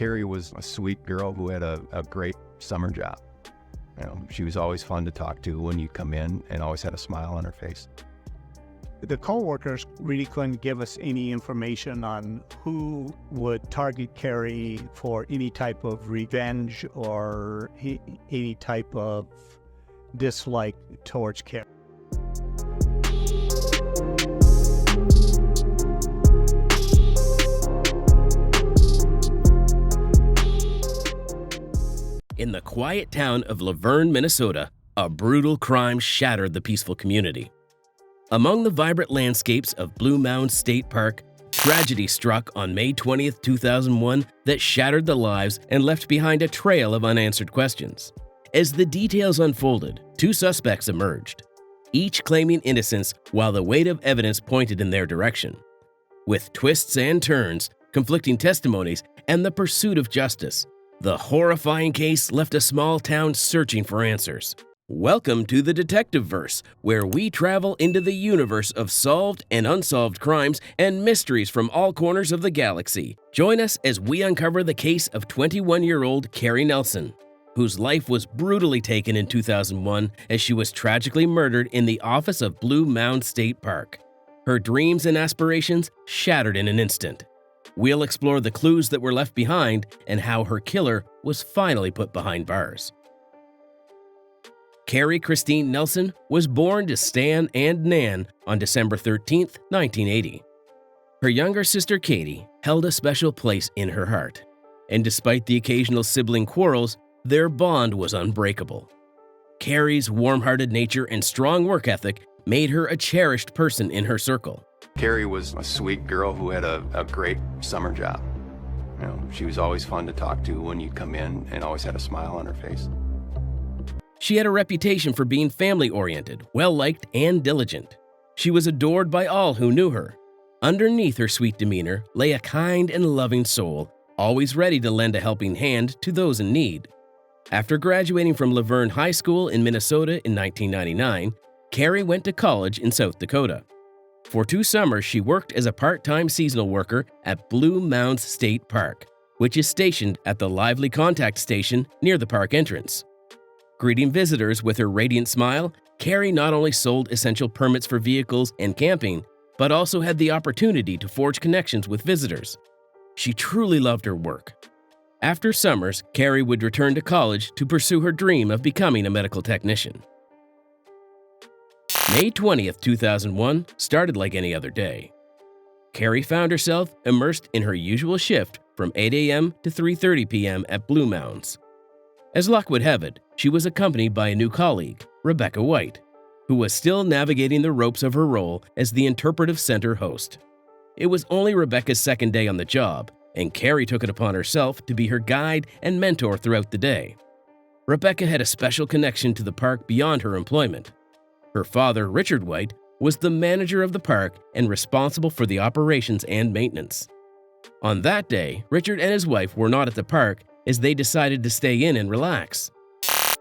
Carrie was a sweet girl who had a great summer job. She was always fun to talk to when you come in and always had a smile on her face. The co-workers really couldn't give us any information on who would target Carrie for any type of revenge or any type of dislike towards Carrie. In the quiet town of Luverne, Minnesota, a brutal crime shattered the peaceful community. Among the vibrant landscapes of Blue Mounds State Park, tragedy struck on May 20th, 2001 that shattered the lives and left behind a trail of unanswered questions. As the details unfolded, two suspects emerged, each claiming innocence while the weight of evidence pointed in their direction. With twists and turns, conflicting testimonies, and the pursuit of justice, the horrifying case left a small town searching for answers. Welcome to the DetectiVerse, where we travel into the universe of solved and unsolved crimes and mysteries from all corners of the galaxy. Join us as we uncover the case of 21-year-old Carrie Nelson, whose life was brutally taken in 2001 as she was tragically murdered in the office of Blue Mounds State Park. Her dreams and aspirations shattered in an instant. We'll explore the clues that were left behind and how her killer was finally put behind bars. Carrie Christine Nelson was born to Stan and Nan on December 13, 1980. Her younger sister Katie held a special place in her heart, and despite the occasional sibling quarrels, their bond was unbreakable. Carrie's warm-hearted nature and strong work ethic made her a cherished person in her circle. Carrie was a sweet girl who had a great summer job. She was always fun to talk to when you come in and always had a smile on her face. She had a reputation for being family-oriented, well-liked, and diligent. She was adored by all who knew her. Underneath her sweet demeanor lay a kind and loving soul, always ready to lend a helping hand to those in need. After graduating from Luverne High School in Minnesota in 1999, Carrie went to college in South Dakota. For 2 summers, she worked as a part-time seasonal worker at Blue Mounds State Park, which is stationed at the lively contact station near the park entrance. Greeting visitors with her radiant smile, Carrie not only sold essential permits for vehicles and camping, but also had the opportunity to forge connections with visitors. She truly loved her work. After summers, Carrie would return to college to pursue her dream of becoming a medical technician. May 20th, 2001 started like any other day. Carrie found herself immersed in her usual shift from 8 a.m. to 3:30 p.m. at Blue Mounds. As luck would have it, she was accompanied by a new colleague, Rebecca White, who was still navigating the ropes of her role as the interpretive center host. It was only Rebecca's second day on the job, and Carrie took it upon herself to be her guide and mentor throughout the day. Rebecca had a special connection to the park beyond her employment. Her father, Richard White, was the manager of the park and responsible for the operations and maintenance. On that day, Richard and his wife were not at the park as they decided to stay in and relax.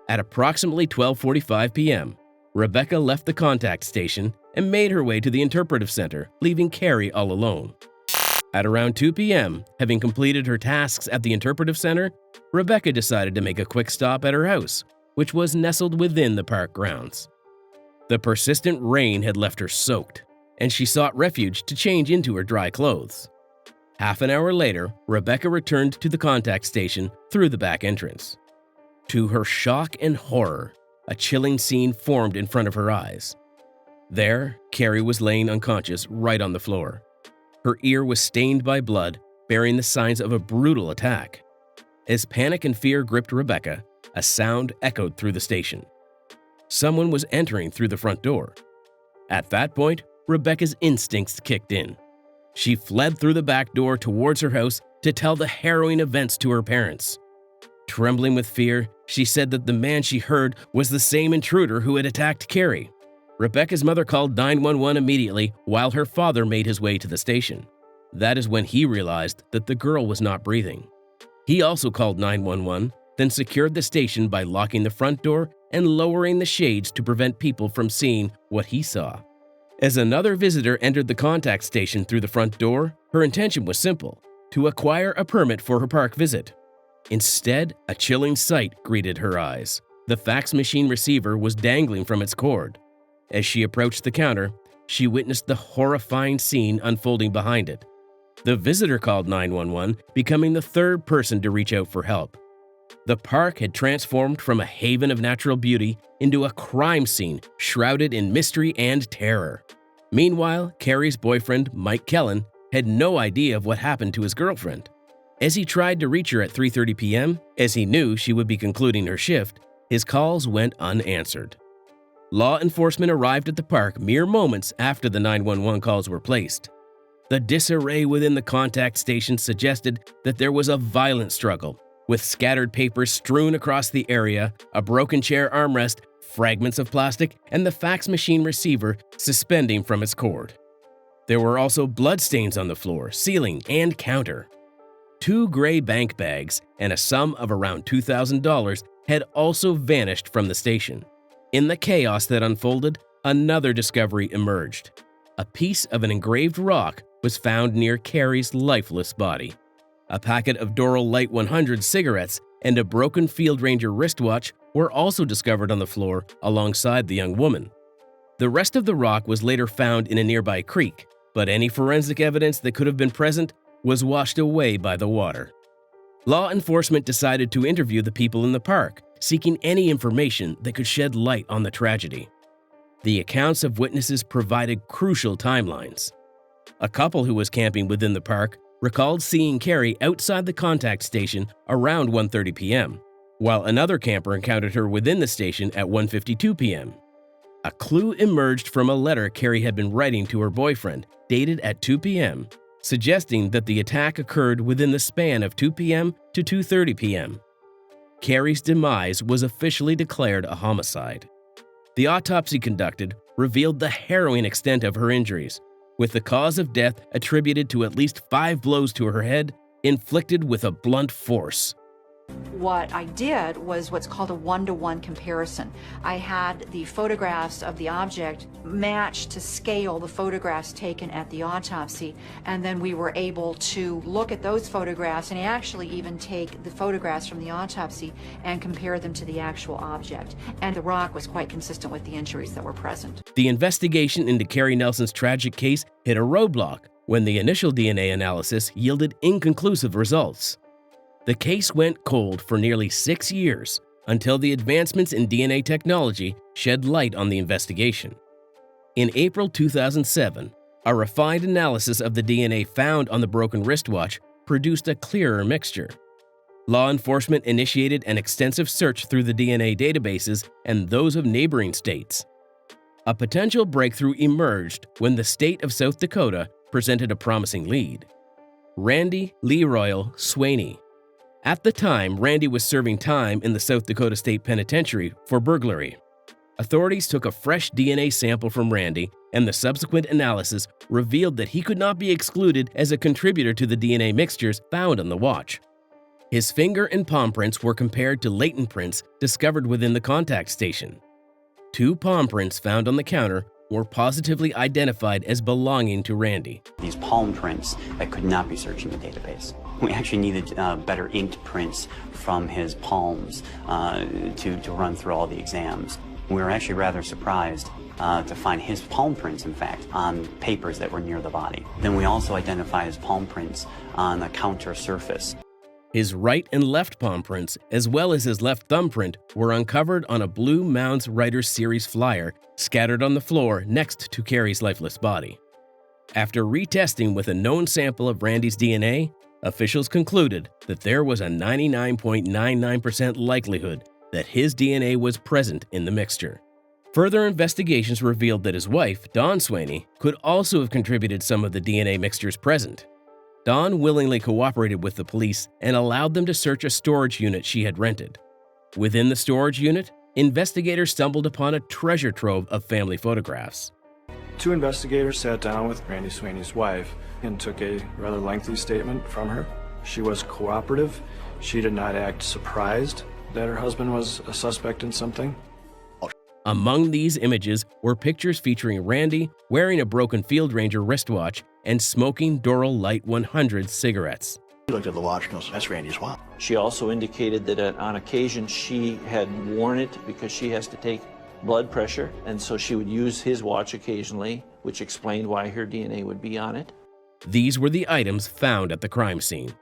At approximately 12:45 p.m., Rebecca left the contact station and made her way to the interpretive center, leaving Carrie all alone. At around 2 p.m., having completed her tasks at the interpretive center, Rebecca decided to make a quick stop at her house, which was nestled within the park grounds. The persistent rain had left her soaked, and she sought refuge to change into her dry clothes. Half an hour later, Rebecca returned to the contact station through the back entrance. To her shock and horror, a chilling scene formed in front of her eyes. There, Carrie was laying unconscious right on the floor. Her ear was stained by blood, bearing the signs of a brutal attack. As panic and fear gripped Rebecca, a sound echoed through the station. Someone was entering through the front door. At that point, Rebecca's instincts kicked in. She fled through the back door towards her house to tell the harrowing events to her parents. Trembling with fear, she said that the man she heard was the same intruder who had attacked Carrie. Rebecca's mother called 911 immediately while her father made his way to the station. That is when he realized that the girl was not breathing. He also called 911, then secured the station by locking the front door and lowering the shades to prevent people from seeing what he saw. As another visitor entered the contact station through the front door, her intention was simple: to acquire a permit for her park visit. Instead, a chilling sight greeted her eyes. The fax machine receiver was dangling from its cord. As she approached the counter, she witnessed the horrifying scene unfolding behind it. The visitor called 911, becoming the third person to reach out for help. The park had transformed from a haven of natural beauty into a crime scene shrouded in mystery and terror. Meanwhile, Carrie's boyfriend, Mike Kellen, had no idea of what happened to his girlfriend. As he tried to reach her at 3:30 p.m., as he knew she would be concluding her shift, his calls went unanswered. Law enforcement arrived at the park mere moments after the 911 calls were placed. The disarray within the contact station suggested that there was a violent struggle, with scattered papers strewn across the area, a broken chair armrest, fragments of plastic, and the fax machine receiver suspending from its cord. There were also bloodstains on the floor, ceiling, and counter. 2 gray bank bags and a sum of around $2,000 had also vanished from the station. In the chaos that unfolded, another discovery emerged. A piece of an engraved rock was found near Carrie's lifeless body. A packet of Doral Light 100 cigarettes and a broken Field Ranger wristwatch were also discovered on the floor alongside the young woman. The rest of the rock was later found in a nearby creek, but any forensic evidence that could have been present was washed away by the water. Law enforcement decided to interview the people in the park, seeking any information that could shed light on the tragedy. The accounts of witnesses provided crucial timelines. A couple who was camping within the park recalled seeing Carrie outside the contact station around 1:30 p.m., while another camper encountered her within the station at 1:52 p.m. A clue emerged from a letter Carrie had been writing to her boyfriend, dated at 2 p.m., suggesting that the attack occurred within the span of 2 p.m. to 2:30 p.m. Carrie's demise was officially declared a homicide. The autopsy conducted revealed the harrowing extent of her injuries, with the cause of death attributed to at least 5 blows to her head, inflicted with a blunt force. What I did was what's called a one-to-one comparison. I had the photographs of the object matched to scale the photographs taken at the autopsy, and then we were able to look at those photographs and actually even take the photographs from the autopsy and compare them to the actual object. And the rock was quite consistent with the injuries that were present. The investigation into Carrie Nelson's tragic case hit a roadblock when the initial DNA analysis yielded inconclusive results. The case went cold for nearly 6 years until the advancements in DNA technology shed light on the investigation. In April 2007, a refined analysis of the DNA found on the broken wristwatch produced a clearer mixture. Law enforcement initiated an extensive search through the DNA databases and those of neighboring states. A potential breakthrough emerged when the state of South Dakota presented a promising lead: Randy Leroy Swaney. At the time, Randy was serving time in the South Dakota State Penitentiary for burglary. Authorities took a fresh DNA sample from Randy, and the subsequent analysis revealed that he could not be excluded as a contributor to the DNA mixtures found on the watch. His finger and palm prints were compared to latent prints discovered within the contact station. 2 palm prints found on the counter were positively identified as belonging to Randy. These palm prints that could not be searched in the database. We actually needed better inked prints from his palms to run through all the exams. We were actually rather surprised to find his palm prints, in fact, on papers that were near the body. Then we also identified his palm prints on the counter surface. His right and left palm prints, as well as his left thumbprint, were uncovered on a Blue Mounds Writers Series flyer scattered on the floor next to Carrie's lifeless body. After retesting with a known sample of Randy's DNA, officials concluded that there was a 99.99% likelihood that his DNA was present in the mixture. Further investigations revealed that his wife, Dawn Swaney, could also have contributed some of the DNA mixtures present. Dawn willingly cooperated with the police and allowed them to search a storage unit she had rented. Within the storage unit, investigators stumbled upon a treasure trove of family photographs. 2 investigators sat down with Randy Swaney's wife and took a rather lengthy statement from her. She was cooperative. She did not act surprised that her husband was a suspect in something. Among these images were pictures featuring Randy wearing a broken Field Ranger wristwatch and smoking Doral Light 100 cigarettes. She looked at the watch and goes, "That's Randy's watch." She also indicated that on occasion she had worn it because she has to take blood pressure, and so she would use his watch occasionally, which explained why her DNA would be on it. These were the items found at the crime scene.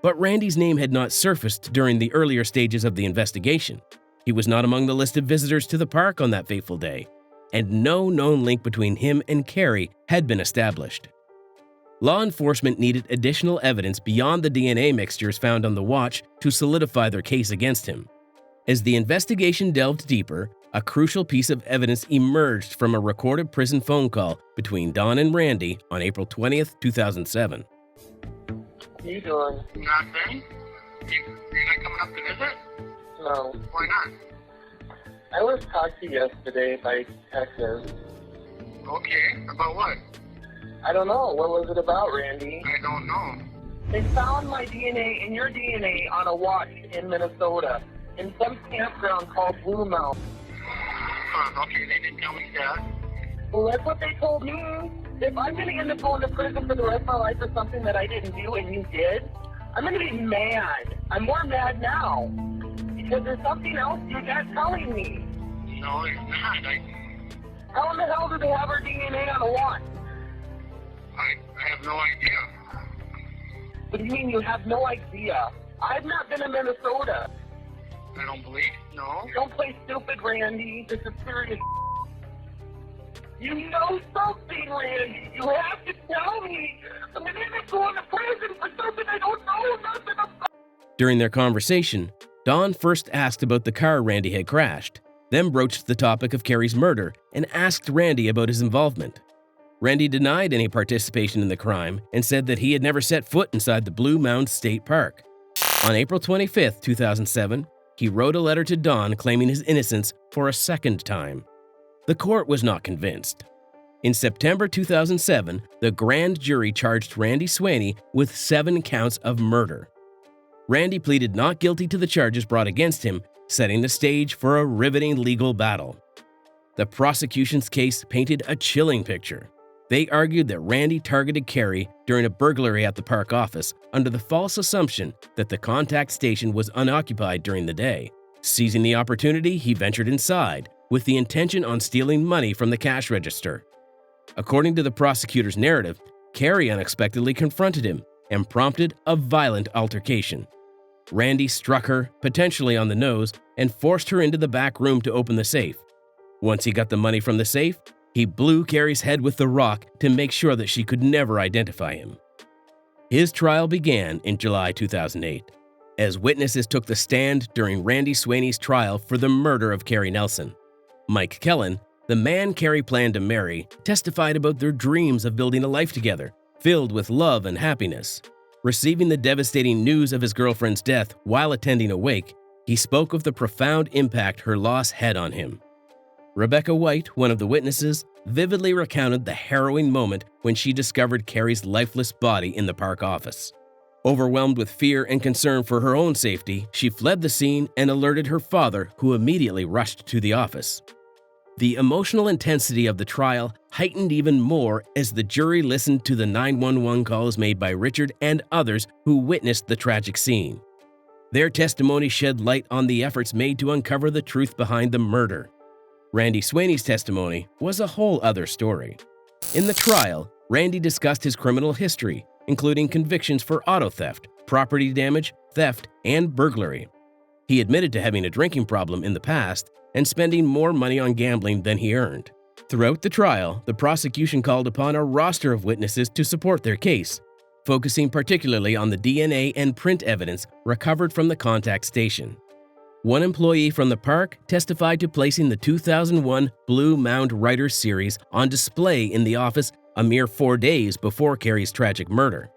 But Randy's name had not surfaced during the earlier stages of the investigation. He was not among the list of visitors to the park on that fateful day, and no known link between him and Carrie had been established. Law enforcement needed additional evidence beyond the DNA mixtures found on the watch to solidify their case against him. As the investigation delved deeper, a crucial piece of evidence emerged from a recorded prison phone call between Don and Randy on April 20th, 2007. What are you doing? Nothing. You're not coming up to visit? No. Why not? I was talked to yesterday by detectives. Okay, about what? I don't know. What was it about, Randy? I don't know. They found my DNA and your DNA on a watch in Minnesota, in some campground called Blue Mounds. Okay, they didn't tell me that. Well, that's what they told me. If I'm going to end up going to prison for the rest of my life for something that I didn't do and you did, I'm going to be mad. I'm more mad now. Because there's something else you're not telling me. No, it's not. How in the hell do they have our DNA on a watch? I have no idea. What do you mean you have no idea? I've not been in Minnesota. I don't believe. No. Don't play stupid, Randy. This is serious. You know something, Randy. You have to tell me. I'm going to end up going to prison for something I don't know nothing about. During their conversation, Don first asked about the car Randy had crashed, then broached the topic of Carrie's murder and asked Randy about his involvement. Randy denied any participation in the crime and said that he had never set foot inside the Blue Mounds State Park. On April 25, 2007, he wrote a letter to Don claiming his innocence for a second time. The court was not convinced. In September 2007, the grand jury charged Randy Swaney with 7 counts of murder. Randy pleaded not guilty to the charges brought against him, setting the stage for a riveting legal battle. The prosecution's case painted a chilling picture. They argued that Randy targeted Carrie during a burglary at the park office under the false assumption that the contact station was unoccupied during the day. Seizing the opportunity, he ventured inside with the intention on stealing money from the cash register. According to the prosecutor's narrative, Carrie unexpectedly confronted him and prompted a violent altercation. Randy struck her, potentially on the nose, and forced her into the back room to open the safe. Once he got the money from the safe, he blew Carrie's head with the rock to make sure that she could never identify him. His trial began in July 2008, as witnesses took the stand during Randy Swaney's trial for the murder of Carrie Nelson. Mike Kellen, the man Carrie planned to marry, testified about their dreams of building a life together, filled with love and happiness. Receiving the devastating news of his girlfriend's death while attending a wake, he spoke of the profound impact her loss had on him. Rebecca White, one of the witnesses, vividly recounted the harrowing moment when she discovered Carrie's lifeless body in the park office. Overwhelmed with fear and concern for her own safety, she fled the scene and alerted her father, who immediately rushed to the office. The emotional intensity of the trial heightened even more as the jury listened to the 911 calls made by Richard and others who witnessed the tragic scene. Their testimony shed light on the efforts made to uncover the truth behind the murder. Randy Swaney's testimony was a whole other story. In the trial, Randy discussed his criminal history, including convictions for auto theft, property damage, theft, and burglary. He admitted to having a drinking problem in the past and spending more money on gambling than he earned. Throughout the trial, the prosecution called upon a roster of witnesses to support their case, focusing particularly on the DNA and print evidence recovered from the contact station. One employee from the park testified to placing the 2001 Blue Mound Writers series on display in the office a mere 4 days before Carrie's tragic murder.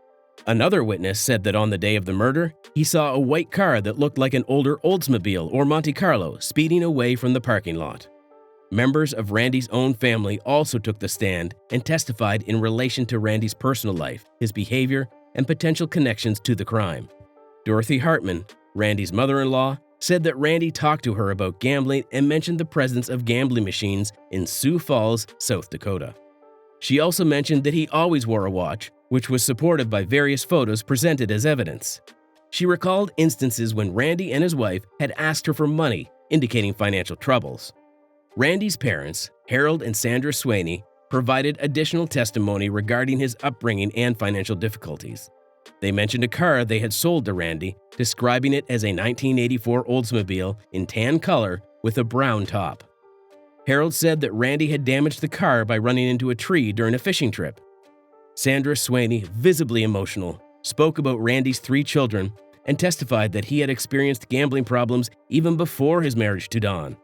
Another witness said that on the day of the murder, he saw a white car that looked like an older Oldsmobile or Monte Carlo speeding away from the parking lot. Members of Randy's own family also took the stand and testified in relation to Randy's personal life, his behavior, and potential connections to the crime. Dorothy Hartman, Randy's mother-in-law, said that Randy talked to her about gambling and mentioned the presence of gambling machines in Sioux Falls, South Dakota. She also mentioned that he always wore a watch, which was supported by various photos presented as evidence. She recalled instances when Randy and his wife had asked her for money, indicating financial troubles. Randy's parents, Harold and Sandra Sweeney, provided additional testimony regarding his upbringing and financial difficulties. They mentioned a car they had sold to Randy, describing it as a 1984 Oldsmobile in tan color with a brown top. Harold said that Randy had damaged the car by running into a tree during a fishing trip. Sandra Sweeney, visibly emotional, spoke about Randy's 3 children and testified that he had experienced gambling problems even before his marriage to Dawn.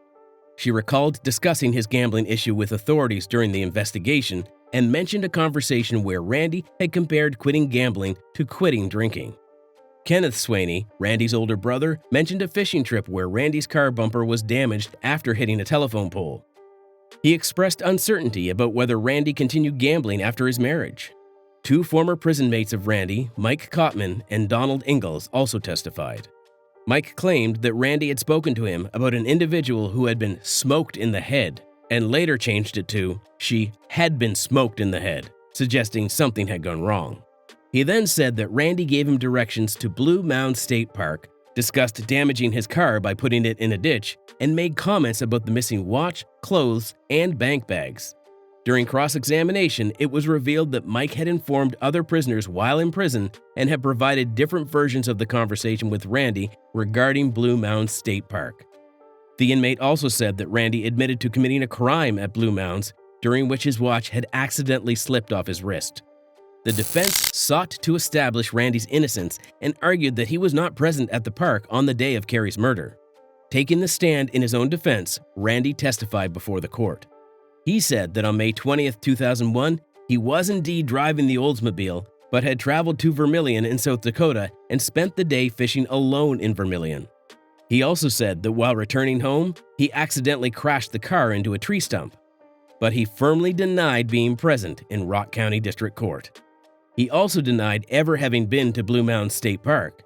She recalled discussing his gambling issue with authorities during the investigation and mentioned a conversation where Randy had compared quitting gambling to quitting drinking. Kenneth Sweeney, Randy's older brother, mentioned a fishing trip where Randy's car bumper was damaged after hitting a telephone pole. He expressed uncertainty about whether Randy continued gambling after his marriage. 2 former prison mates of Randy, Mike Cotman and Donald Ingalls, also testified. Mike claimed that Randy had spoken to him about an individual who had been smoked in the head, and later changed it to, she had been smoked in the head, suggesting something had gone wrong. He then said that Randy gave him directions to Blue Mounds State Park, discussed damaging his car by putting it in a ditch, and made comments about the missing watch, clothes, and bank bags. During cross-examination, it was revealed that Mike had informed other prisoners while in prison and had provided different versions of the conversation with Randy regarding Blue Mounds State Park. The inmate also said that Randy admitted to committing a crime at Blue Mounds, during which his watch had accidentally slipped off his wrist. The defense sought to establish Randy's innocence and argued that he was not present at the park on the day of Carrie's murder. Taking the stand in his own defense, Randy testified before the court. He said that on May 20, 2001, he was indeed driving the Oldsmobile, but had traveled to Vermilion in South Dakota and spent the day fishing alone in Vermilion. He also said that while returning home, he accidentally crashed the car into a tree stump. But he firmly denied being present in Rock County District Court. He also denied ever having been to Blue Mounds State Park.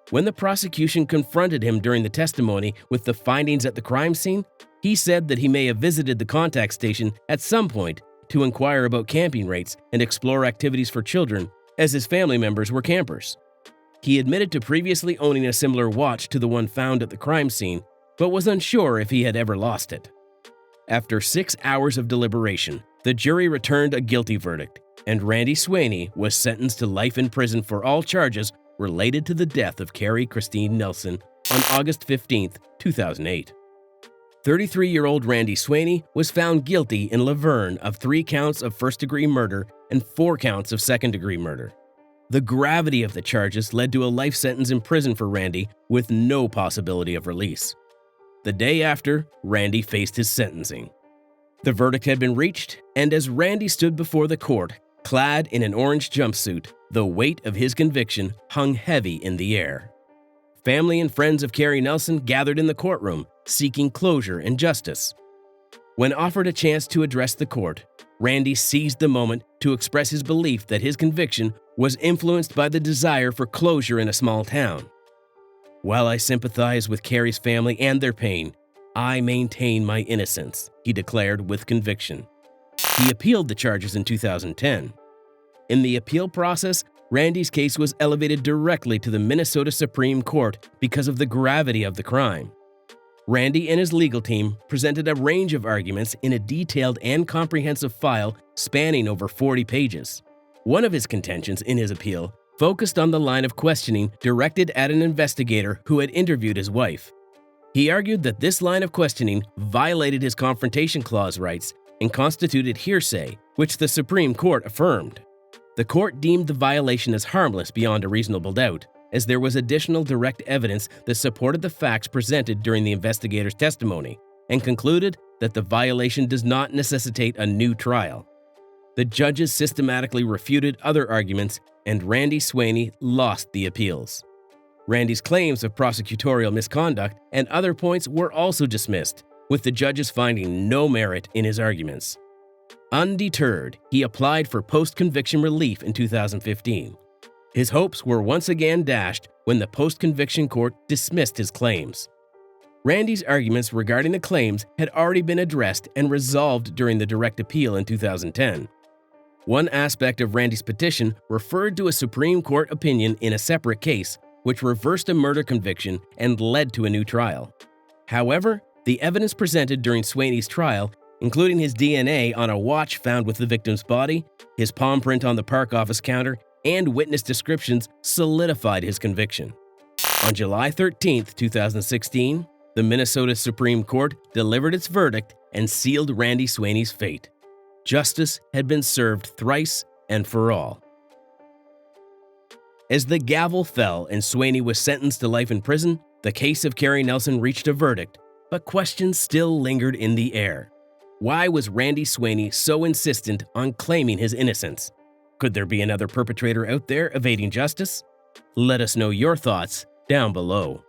When the prosecution confronted him during the testimony with the findings at the crime scene, he said that he may have visited the contact station at some point to inquire about camping rates and explore activities for children, as his family members were campers. He admitted to previously owning a similar watch to the one found at the crime scene, but was unsure if he had ever lost it. After 6 hours of deliberation, the jury returned a guilty verdict, and Randy Sweeney was sentenced to life in prison for all charges related to the death of Carrie Christine Nelson on August 15, 2008. 33-year-old Randy Sweeney was found guilty in Luverne of 3 counts of first-degree murder and 4 counts of second-degree murder. The gravity of the charges led to a life sentence in prison for Randy with no possibility of release. The day after, Randy faced his sentencing. The verdict had been reached, and as Randy stood before the court, clad in an orange jumpsuit, the weight of his conviction hung heavy in the air. Family and friends of Carrie Nelson gathered in the courtroom, seeking closure and justice. When offered a chance to address the court, Randy seized the moment to express his belief that his conviction was influenced by the desire for closure in a small town. "While I sympathize with Carrie's family and their pain, I maintain my innocence," he declared with conviction. He appealed the charges in 2010. In the appeal process, Randy's case was elevated directly to the Minnesota Supreme Court because of the gravity of the crime. Randy and his legal team presented a range of arguments in a detailed and comprehensive file spanning over 40 pages. One of his contentions in his appeal focused on the line of questioning directed at an investigator who had interviewed his wife. He argued that this line of questioning violated his Confrontation Clause rights and constituted hearsay, which the Supreme Court affirmed. The court deemed the violation as harmless beyond a reasonable doubt, as there was additional direct evidence that supported the facts presented during the investigator's testimony, and concluded that the violation does not necessitate a new trial. The judges systematically refuted other arguments, and Randy Sweeney lost the appeals. Randy's claims of prosecutorial misconduct and other points were also dismissed, with the judges finding no merit in his arguments. Undeterred, he applied for post-conviction relief in 2015. His hopes were once again dashed when the post-conviction court dismissed his claims. Randy's arguments regarding the claims had already been addressed and resolved during the direct appeal in 2010. One aspect of Randy's petition referred to a Supreme Court opinion in a separate case, which reversed a murder conviction and led to a new trial. However, the evidence presented during Sweeney's trial, including his DNA on a watch found with the victim's body, his palm print on the park office counter, and witness descriptions, solidified his conviction. On July 13, 2016, the Minnesota Supreme Court delivered its verdict and sealed Randy Sweeney's fate. Justice had been served thrice and for all. As the gavel fell and Sweeney was sentenced to life in prison, the case of Carrie Nelson reached a verdict, but questions still lingered in the air. Why was Randy Sweeney so insistent on claiming his innocence? Could there be another perpetrator out there evading justice? Let us know your thoughts down below.